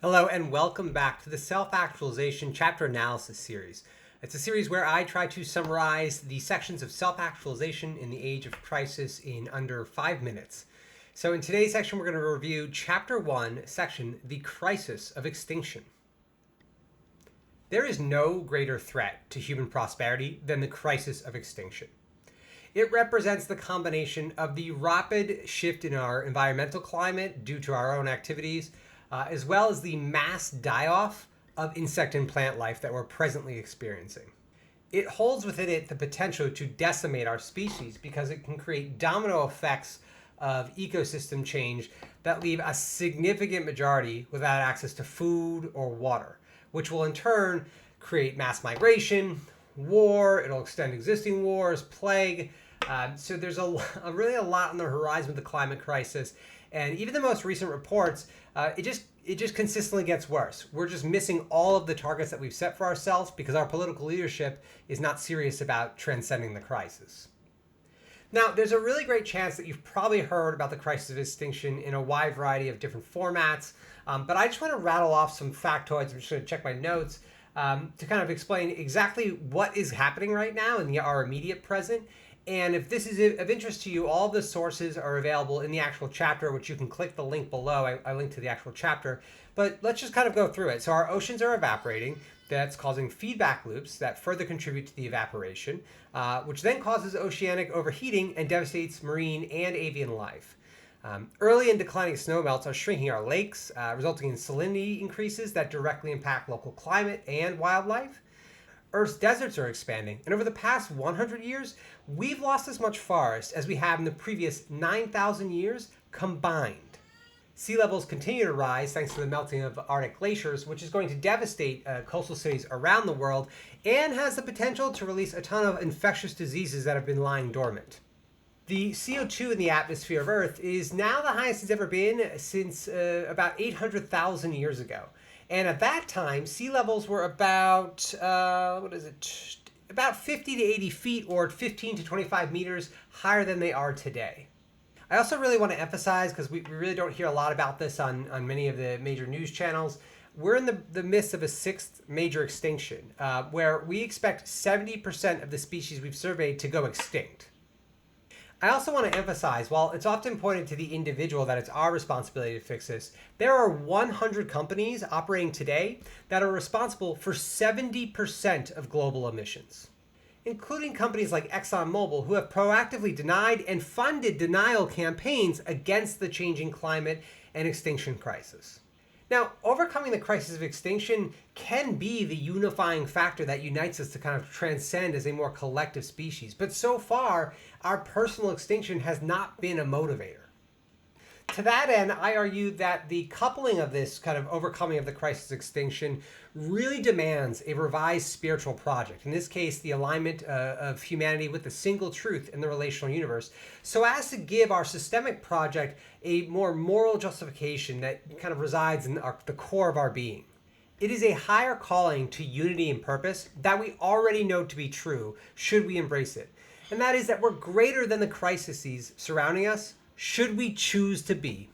Hello and welcome back to the Self-Actualization Chapter Analysis series. It's a series where I try to summarize the sections of self-actualization in the age of crisis in under 5 minutes. So in today's section, we're going to review Chapter 1, section The Crisis of Extinction. There is no greater threat to human prosperity than the crisis of extinction. It represents the combination of the rapid shift in our environmental climate due to our own activities, as well as the mass die-off of insect and plant life that we're presently experiencing. It holds within it the potential to decimate our species because it can create domino effects of ecosystem change that leave a significant majority without access to food or water, which will in turn create mass migration, war, it'll extend existing wars, plague. So there's really a lot on the horizon with the climate crisis. And even the most recent reports, it just consistently gets worse. We're just missing all of the targets that we've set for ourselves because our political leadership is not serious about transcending the crisis. Now, there's a really great chance that you've probably heard about the crisis of extinction in a wide variety of different formats, but I just want to rattle off some factoids. I'm just going to check my notes to kind of explain exactly what is happening right now in our immediate present. And if this is of interest to you, all of the sources are available in the actual chapter, which you can click the link below. I linked to the actual chapter. But let's just kind of go through it. So our oceans are evaporating. That's causing feedback loops that further contribute to the evaporation, which then causes oceanic overheating and devastates marine and avian life. Early and declining snowmelts are shrinking our lakes, resulting in salinity increases that directly impact local climate and wildlife. Earth's deserts are expanding, and over the past 100 years, we've lost as much forest as we have in the previous 9,000 years combined. Sea levels continue to rise thanks to the melting of Arctic glaciers, which is going to devastate coastal cities around the world and has the potential to release a ton of infectious diseases that have been lying dormant. The CO2 in the atmosphere of Earth is now the highest it's ever been since about 800,000 years ago. And at that time, sea levels were about, about 50 to 80 feet or 15 to 25 meters higher than they are today. I also really want to emphasize, because we really don't hear a lot about this on many of the major news channels, we're in the midst of a sixth major extinction, where we expect 70% of the species we've surveyed to go extinct. I also want to emphasize, while it's often pointed to the individual that it's our responsibility to fix this, there are 100 companies operating today that are responsible for 70% of global emissions, including companies like ExxonMobil, who have proactively denied and funded denial campaigns against the changing climate and extinction crisis. Now, overcoming the crisis of extinction can be the unifying factor that unites us to kind of transcend as a more collective species. But so far, our personal extinction has not been a motivator. To that end, I argue that the coupling of this kind of overcoming of the crisis of extinction really demands a revised spiritual project. In this case, the alignment of humanity with the single truth in the relational universe, so as to give our systemic project a more moral justification that kind of resides in the core of our being. It is a higher calling to unity and purpose that we already know to be true should we embrace it. And that is that we're greater than the crises surrounding us, should we choose to be.